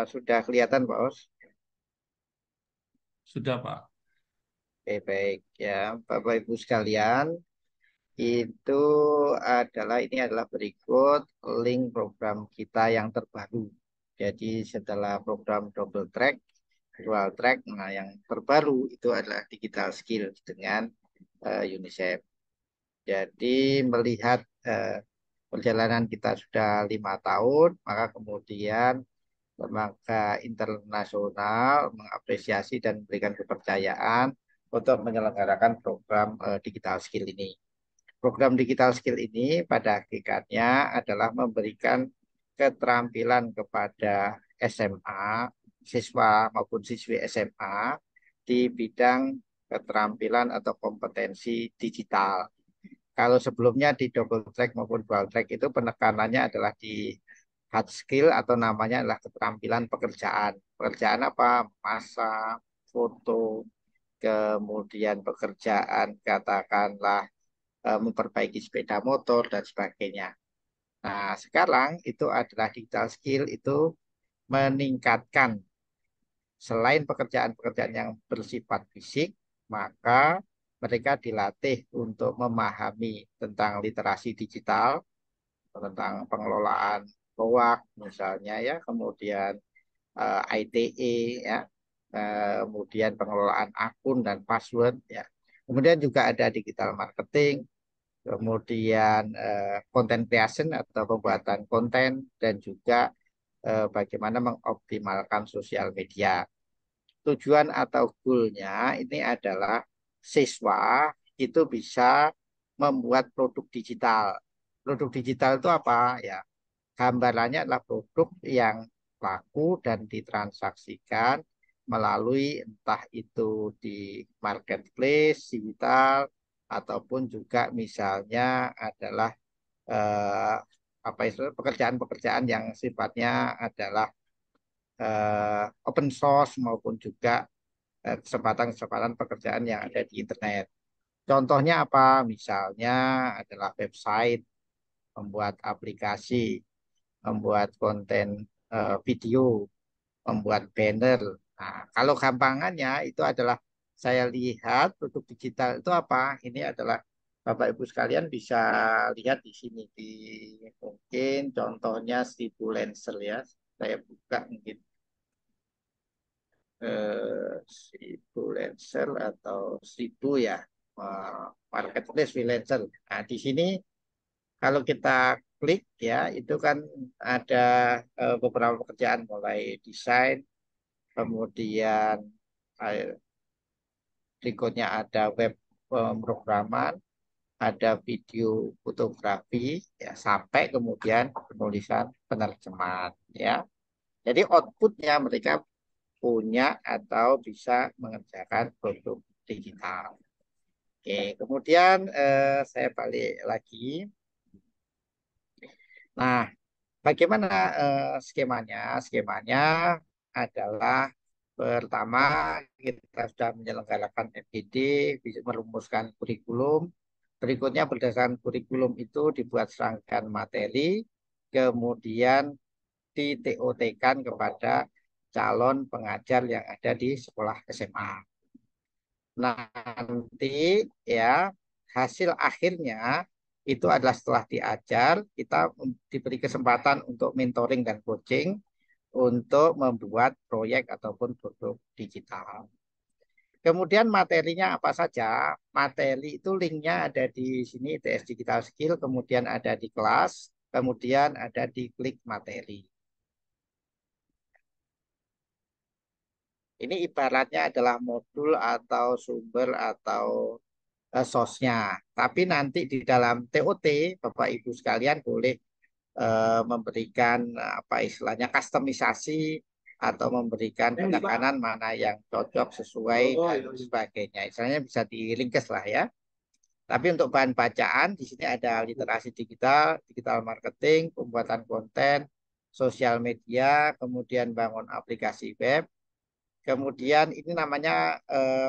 Sudah kelihatan, Pak Os? Sudah, Pak. Oke, baik ya, Bapak Ibu sekalian, itu ini adalah berikut link program kita yang terbaru. Jadi setelah program double track, dual track, nah yang terbaru itu adalah digital skill dengan UNICEF. Jadi melihat perjalanan kita sudah 5 tahun, maka kemudian lembaga internasional mengapresiasi dan memberikan kepercayaan untuk menyelenggarakan program digital skill ini. Program digital skill ini pada hakikatnya adalah memberikan keterampilan kepada SMA, siswa maupun siswi SMA di bidang keterampilan atau kompetensi digital. Kalau sebelumnya di double track maupun dual track itu penekanannya adalah di hard skill atau namanya adalah keterampilan pekerjaan. Pekerjaan apa? Masak, foto, kemudian pekerjaan katakanlah memperbaiki sepeda motor dan sebagainya. Nah, sekarang itu adalah digital skill itu meningkatkan selain pekerjaan-pekerjaan yang bersifat fisik, maka mereka dilatih untuk memahami tentang literasi digital, tentang pengelolaan keuangan misalnya ya, kemudian ITE ya, kemudian pengelolaan akun dan password ya. Kemudian juga ada digital marketing, kemudian content creation atau pembuatan konten dan juga bagaimana mengoptimalkan sosial media. Tujuan atau goalnya ini adalah siswa itu bisa membuat produk digital. Produk digital itu apa? Ya, gambarannya adalah produk yang laku dan ditransaksikan melalui entah itu di marketplace digital ataupun juga misalnya adalah eh, apa itu pekerjaan-pekerjaan yang sifatnya adalah open source maupun juga kesempatan-kesempatan pekerjaan yang ada di internet. Contohnya apa? Misalnya adalah website, membuat aplikasi, membuat konten video, membuat banner. Nah, kalau gampangannya itu adalah saya lihat produk digital itu apa? Ini adalah Bapak Ibu sekalian bisa lihat di sini di mungkin contohnya Seribu Lancer ya. Saya buka mungkin Seribu Lancer atau Seribu ya, marketplace freelancer. Nah, di sini kalau kita klik ya, itu kan ada beberapa pekerjaan mulai desain, kemudian eh, berikutnya ada web pemrograman, ada video fotografi, ya, sampai kemudian penulisan penerjemahan, ya. Jadi outputnya mereka punya atau bisa mengerjakan produk digital. Oke, kemudian saya balik lagi. Nah, bagaimana skemanya? Skemanya adalah pertama kita sudah menyelenggarakan FGD, bisa merumuskan kurikulum. Berikutnya berdasarkan kurikulum itu dibuat serangkaian materi, kemudian di TOT-kan kepada calon pengajar yang ada di sekolah SMA. Nanti ya hasil akhirnya itu adalah setelah diajar kita diberi kesempatan untuk mentoring dan coaching untuk membuat proyek ataupun produk digital. Kemudian materinya apa saja? Materi itu linknya ada di sini ITS Digital Skill, kemudian ada di kelas, kemudian ada di klik materi. Ini ibaratnya adalah modul atau sumber atau sosnya. Tapi nanti di dalam TOT, Bapak Ibu sekalian boleh memberikan apa istilahnya kustomisasi atau memberikan penekanan mana yang cocok sesuai dan sebagainya. Istilahnya bisa di ringkes lah ya. Tapi untuk bahan bacaan di sini ada literasi digital, digital marketing, pembuatan konten, sosial media, kemudian bangun aplikasi web. Kemudian ini namanya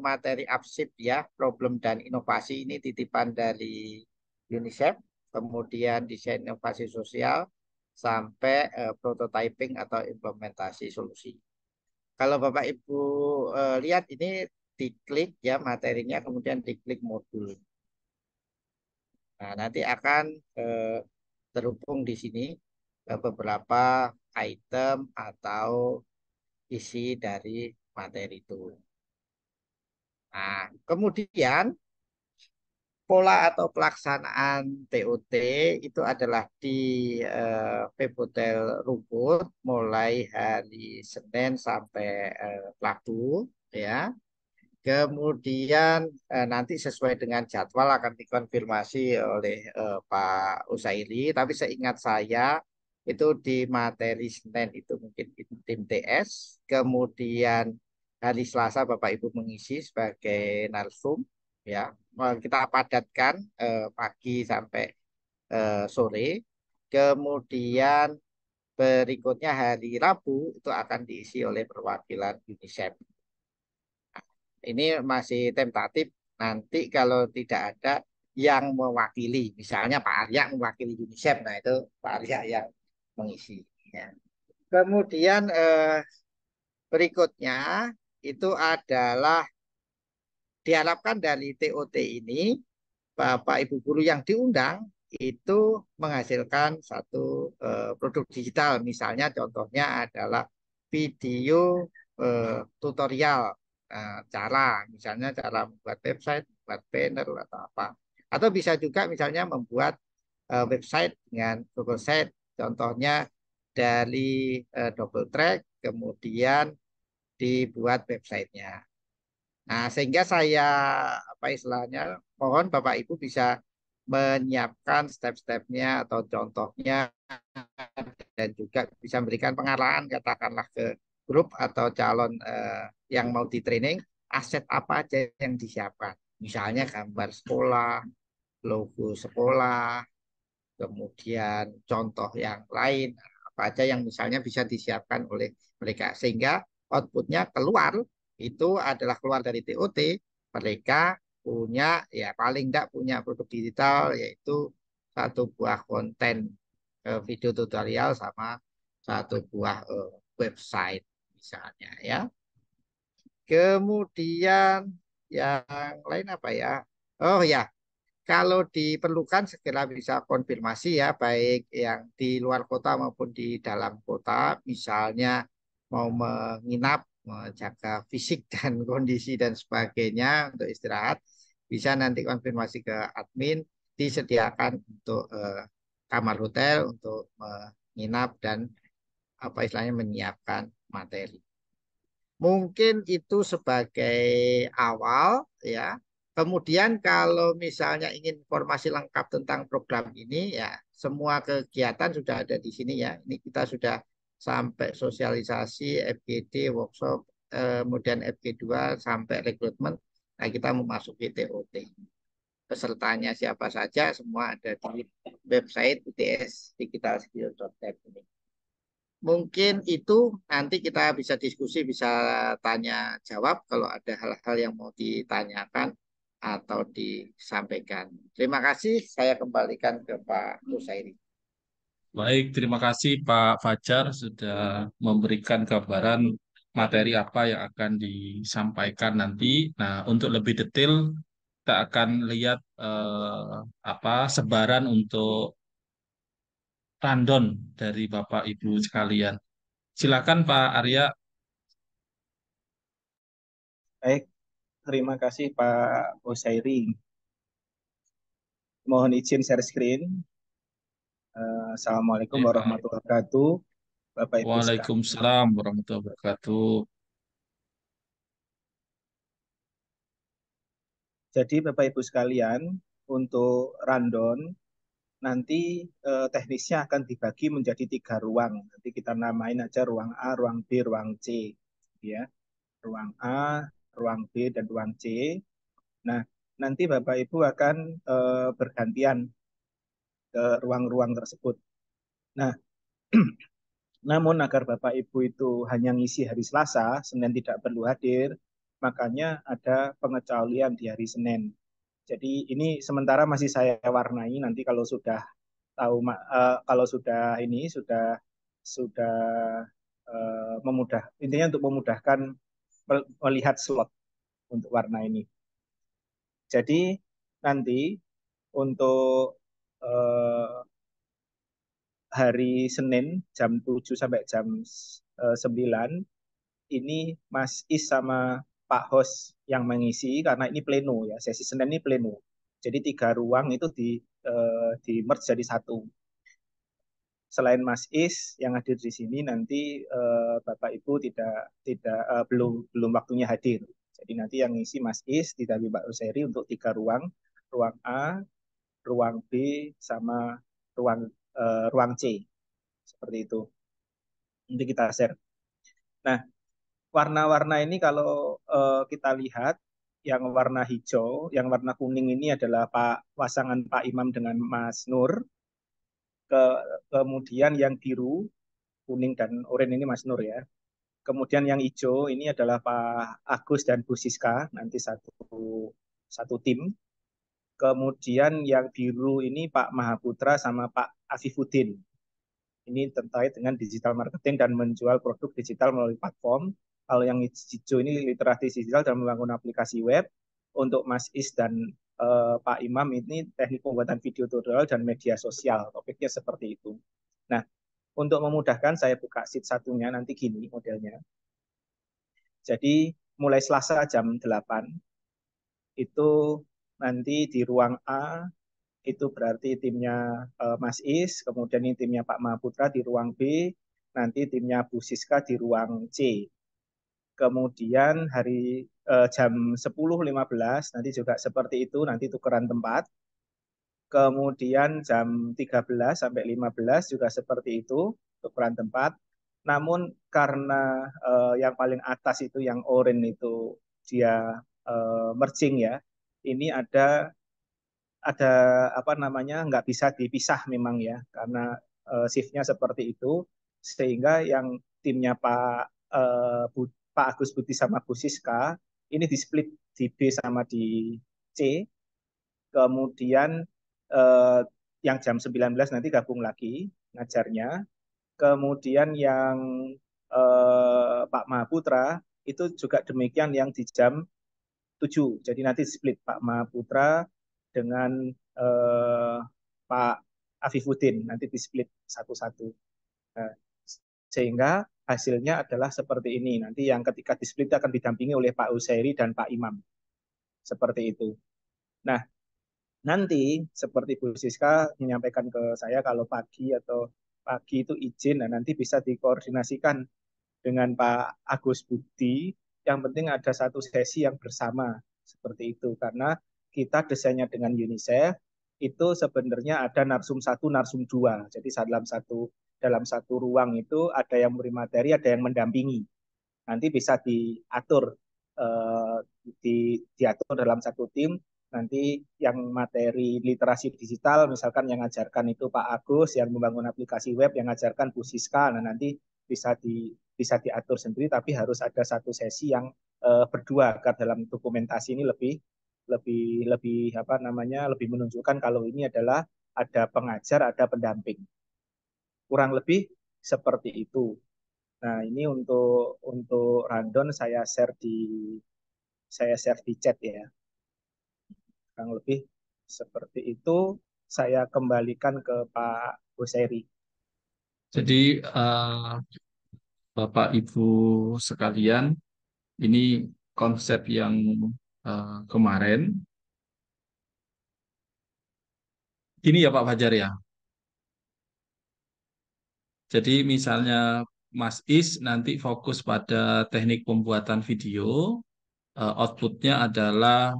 materi arsip ya, problem dan inovasi ini titipan dari UNICEF. Kemudian desain inovasi sosial, sampai prototyping atau implementasi solusi. Kalau Bapak Ibu lihat ini diklik ya materinya, kemudian diklik modul. Nah, nanti akan eh, terhubung di sini beberapa item atau isi dari materi itu. Nah, kemudian pola atau pelaksanaan TOT itu adalah di Pebotel Rungkut mulai hari Senin sampai Rabu ya. Kemudian nanti sesuai dengan jadwal akan dikonfirmasi oleh Pak Usairi. Tapi seingat saya itu di materi Senin itu mungkin tim TS. Kemudian hari Selasa Bapak Ibu mengisi sebagai narsum. Ya, kita padatkan pagi sampai sore. Kemudian berikutnya hari Rabu itu akan diisi oleh perwakilan UNICEF. Ini masih tentatif. Nanti kalau tidak ada yang mewakili, misalnya Pak Arya mewakili UNICEF, nah itu Pak Arya yang mengisi. Ya. Kemudian berikutnya itu adalah diharapkan dari TOT ini Bapak Ibu guru yang diundang itu menghasilkan satu produk digital. Misalnya contohnya adalah video tutorial cara, misalnya cara membuat website, membuat banner atau apa. Atau bisa juga misalnya membuat website dengan Google Sheet. Contohnya dari double track, kemudian dibuat websitenya. Nah, sehingga saya apa istilahnya mohon Bapak Ibu bisa menyiapkan step-stepnya atau contohnya dan juga bisa memberikan pengarahan katakanlah ke grup atau calon yang mau di training aset apa aja yang disiapkan. Misalnya gambar sekolah, logo sekolah, kemudian contoh yang lain apa aja yang misalnya bisa disiapkan oleh mereka sehingga outputnya keluar itu adalah keluar dari TOT mereka punya ya paling tidak punya produk digital yaitu satu buah konten video tutorial sama satu buah website misalnya ya. Kemudian yang lain apa ya? Oh ya, kalau diperlukan segera bisa konfirmasi ya, baik yang di luar kota maupun di dalam kota, misalnya mau menginap, menjaga fisik dan kondisi dan sebagainya untuk istirahat, bisa nanti konfirmasi ke admin, disediakan untuk kamar hotel untuk menginap dan apa istilahnya menyiapkan materi. Mungkin itu sebagai awal ya. Kemudian kalau misalnya ingin informasi lengkap tentang program ini ya semua kegiatan sudah ada di sini ya. Ini kita sudah sampai sosialisasi FGD workshop kemudian FG2 sampai rekrutmen. Nah, kita memasuki TOT. Pesertanya siapa saja semua ada di website itsdigitalskill.net ini. Mungkin itu nanti kita bisa diskusi, bisa tanya jawab kalau ada hal-hal yang mau ditanyakan atau disampaikan. Terima kasih, saya kembalikan ke Pak Rusairi. Baik, terima kasih Pak Fajar sudah memberikan gambaran materi apa yang akan disampaikan nanti. Nah, untuk lebih detail kita akan lihat apa sebaran untuk tandon dari Bapak Ibu sekalian. Silakan Pak Arya. Baik, terima kasih Pak Osairi. Mohon izin share screen. Assalamualaikum Baik, Pak. warahmatullahi wabarakatuh, Bapak Ibu sekalian. Waalaikumsalam warahmatullahi wabarakatuh. Jadi Bapak Ibu sekalian, untuk rundown nanti teknisnya akan dibagi menjadi 3 ruang. Nanti kita namain aja ruang A, ruang B, ruang C. Ya, ruang A, ruang B, dan ruang C. Nah, nanti Bapak Ibu akan bergantian ke ruang-ruang tersebut. Nah, namun agar Bapak Ibu itu hanya ngisi hari Selasa, Senin tidak perlu hadir, makanya ada pengecualian di hari Senin. Jadi ini sementara masih saya warnai, nanti kalau sudah tahu kalau sudah ini sudah intinya untuk memudahkan melihat slot untuk warna ini. Jadi nanti untuk hari Senin jam 7 sampai jam 9 ini Mas Is sama Pak Hos yang mengisi karena ini pleno ya, sesi Senin ini pleno. Jadi 3 ruang itu di merge jadi satu. Selain Mas Is yang hadir di sini nanti Bapak Ibu belum waktunya hadir. Jadi nanti yang ngisi Mas Is didampingi Pak Roseri untuk 3 ruang, ruang A, ruang B, sama ruang C. Seperti itu. Nanti kita share. Nah, warna-warna ini kalau kita lihat, yang warna hijau, yang warna kuning ini adalah pasangan Pak Imam dengan Mas Nur. Kemudian yang biru, kuning dan oranye ini Mas Nur ya. Kemudian yang hijau ini adalah Pak Agus dan Bu Siska, nanti satu tim. Kemudian yang biru ini Pak Mahaputra sama Pak Afifuddin. Ini terkait dengan digital marketing dan menjual produk digital melalui platform. Kalau yang hijau ini literasi digital dan membangun aplikasi web. Untuk Mas Is dan Pak Imam ini teknik pembuatan video tutorial dan media sosial. Topiknya seperti itu. Nah, untuk memudahkan saya buka sheet satunya nanti gini modelnya. Jadi mulai Selasa jam 8 itu nanti di ruang A itu berarti timnya Mas Is, kemudian ini timnya Pak Mahaputra di ruang B, nanti timnya Bu Siska di ruang C. Kemudian hari jam 10.15 nanti juga seperti itu, nanti tukeran tempat. Kemudian jam 13 sampai 15 juga seperti itu, tukeran tempat. Namun karena yang paling atas itu yang orange itu dia merging ya, ini ada apa namanya nggak bisa dipisah memang ya karena shiftnya seperti itu sehingga yang timnya Pak Agus Budi sama Bu Siska ini di split di B sama di C, kemudian eh, yang jam 19 nanti gabung lagi ngajarnya, kemudian yang Pak Mahaputra itu juga demikian yang di jam 7. Jadi nanti split Pak Mahaputra dengan eh, Pak Afifuddin nanti di split satu-satu. Nah, sehingga hasilnya adalah seperti ini. Nanti yang ketika di split akan didampingi oleh Pak Usairi dan Pak Imam. Seperti itu. Nah, nanti seperti Bu Siska menyampaikan ke saya kalau pagi itu izin, nah nanti bisa dikoordinasikan dengan Pak Agus Budi. Yang penting ada satu sesi yang bersama seperti itu karena kita desainnya dengan UNICEF itu sebenarnya ada narsum satu, narsum dua. Jadi dalam satu ruang itu ada yang memberi materi, ada yang mendampingi. Nanti bisa eh, diatur dalam satu tim. Nanti yang materi literasi digital, misalkan yang ngajarkan itu Pak Agus, yang membangun aplikasi web, yang ngajarkan Bu Siska. Nah nanti bisa diatur sendiri, tapi harus ada satu sesi yang berdua agar dalam dokumentasi ini lebih lebih lebih apa namanya lebih menunjukkan kalau ini adalah ada pengajar, ada pendamping. Kurang lebih seperti itu. Nah, ini untuk rundown saya share di chat ya. Kurang lebih seperti itu. Saya kembalikan ke Pak Boseri. Jadi Bapak Ibu sekalian, ini konsep yang kemarin. Ini ya Pak Fajar ya. Jadi misalnya Mas Is nanti fokus pada teknik pembuatan video, outputnya adalah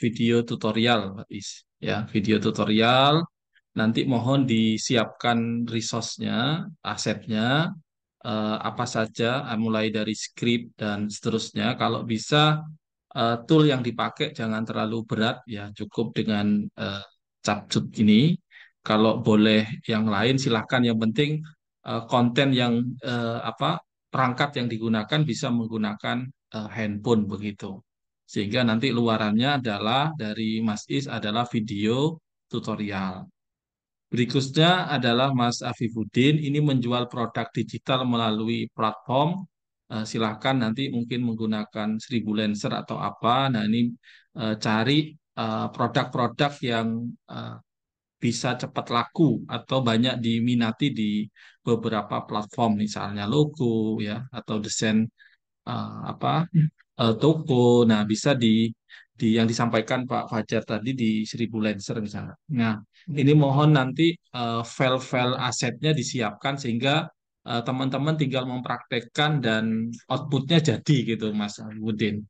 video tutorial, Pak Is. Ya, video tutorial. Nanti mohon disiapkan resource-nya, asetnya, apa saja, mulai dari skrip dan seterusnya. Kalau bisa tool yang dipakai jangan terlalu berat, ya cukup dengan Capcut ini. Kalau boleh yang lain silahkan. Yang penting konten yang apa perangkat yang digunakan bisa menggunakan handphone begitu. Sehingga nanti luarannya adalah dari Mas Is adalah video tutorial. Berikutnya adalah Mas Afifuddin, ini menjual produk digital melalui platform. Silahkan nanti mungkin menggunakan 1000 Lancer atau apa. Nah, ini cari produk-produk yang eh, bisa cepat laku atau banyak diminati di beberapa platform, misalnya logo ya atau desain apa toko. Nah, bisa di yang disampaikan Pak Fajar tadi di 1000 Lancer misalnya. Nah, ini mohon nanti file-file asetnya disiapkan sehingga teman-teman tinggal mempraktekkan dan outputnya jadi gitu, Mas Budin.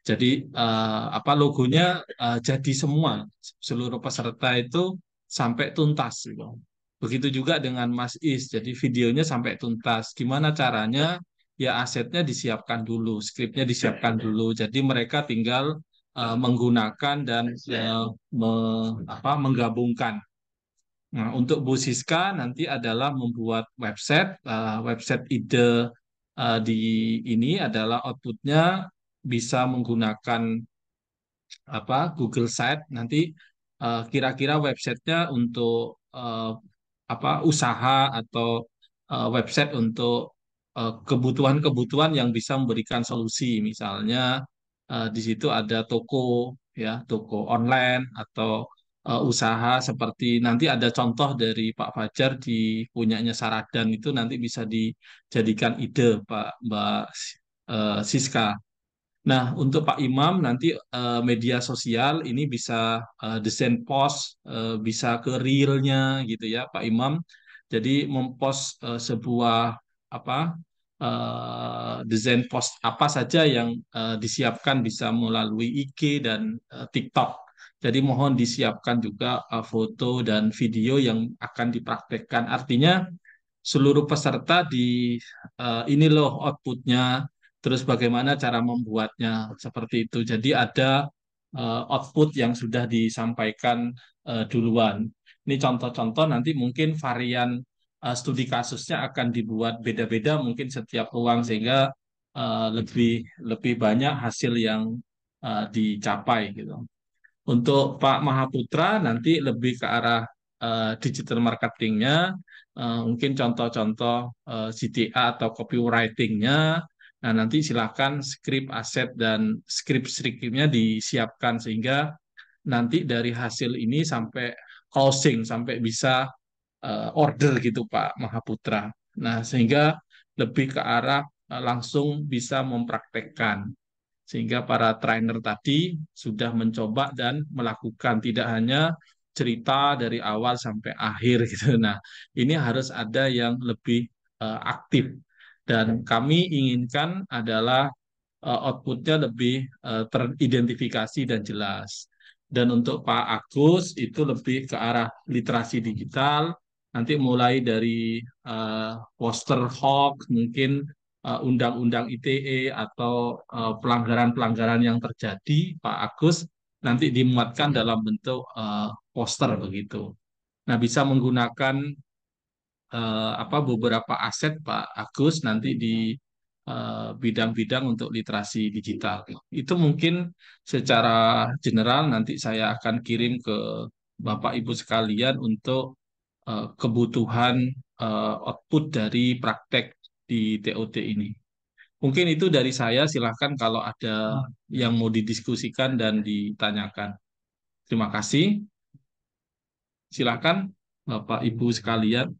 Jadi apa logonya jadi semua seluruh peserta itu sampai tuntas gitu. Begitu juga dengan Mas Is. Jadi videonya sampai tuntas. Gimana caranya? Ya asetnya disiapkan dulu, skripnya disiapkan dulu. Jadi mereka tinggal menggunakan dan menggabungkan. Nah, untuk Bu Siska nanti adalah membuat website. Website ide di ini adalah outputnya bisa menggunakan apa Google Site. Nanti kira-kira websitenya untuk apa usaha atau website untuk kebutuhan-kebutuhan yang bisa memberikan solusi. Misalnya di situ ada toko ya, toko online atau usaha seperti nanti ada contoh dari Pak Fajar di punyanya Saradan itu nanti bisa dijadikan ide Mbak Siska. Nah, untuk Pak Imam nanti media sosial ini bisa desain post, bisa ke reelnya gitu ya, Pak Imam. Jadi mempost sebuah apa desain post apa saja yang disiapkan bisa melalui IG dan TikTok. Jadi mohon disiapkan juga foto dan video yang akan dipraktekkan. Artinya seluruh peserta ini loh outputnya, terus bagaimana cara membuatnya seperti itu. Jadi ada output yang sudah disampaikan duluan. Ini contoh-contoh nanti mungkin varian studi kasusnya akan dibuat beda-beda mungkin setiap ruang sehingga lebih lebih banyak hasil yang dicapai gitu. Untuk Pak Mahaputra nanti lebih ke arah digital marketingnya, mungkin contoh-contoh CTA atau copywritingnya. Nah, nanti silakan skrip aset dan skrip-skripnya disiapkan sehingga nanti dari hasil ini sampai closing, sampai bisa order gitu Pak Mahaputra. Nah, sehingga lebih ke arah langsung bisa mempraktekkan sehingga para trainer tadi sudah mencoba dan melakukan tidak hanya cerita dari awal sampai akhir gitu. Nah, ini harus ada yang lebih aktif dan kami inginkan adalah outputnya lebih teridentifikasi dan jelas. Dan untuk Pak Agus itu lebih ke arah literasi digital, nanti mulai dari poster hoax, mungkin undang-undang ITE atau pelanggaran-pelanggaran yang terjadi, Pak Agus nanti dimuatkan dalam bentuk poster begitu. Nah, bisa menggunakan apa beberapa aset Pak Agus nanti di bidang-bidang untuk literasi digital. Itu mungkin secara general nanti saya akan kirim ke Bapak Ibu sekalian untuk kebutuhan output dari praktek di TOT ini. Mungkin itu dari saya, silahkan kalau ada yang mau didiskusikan dan ditanyakan. Terima kasih. Silahkan Bapak Ibu sekalian.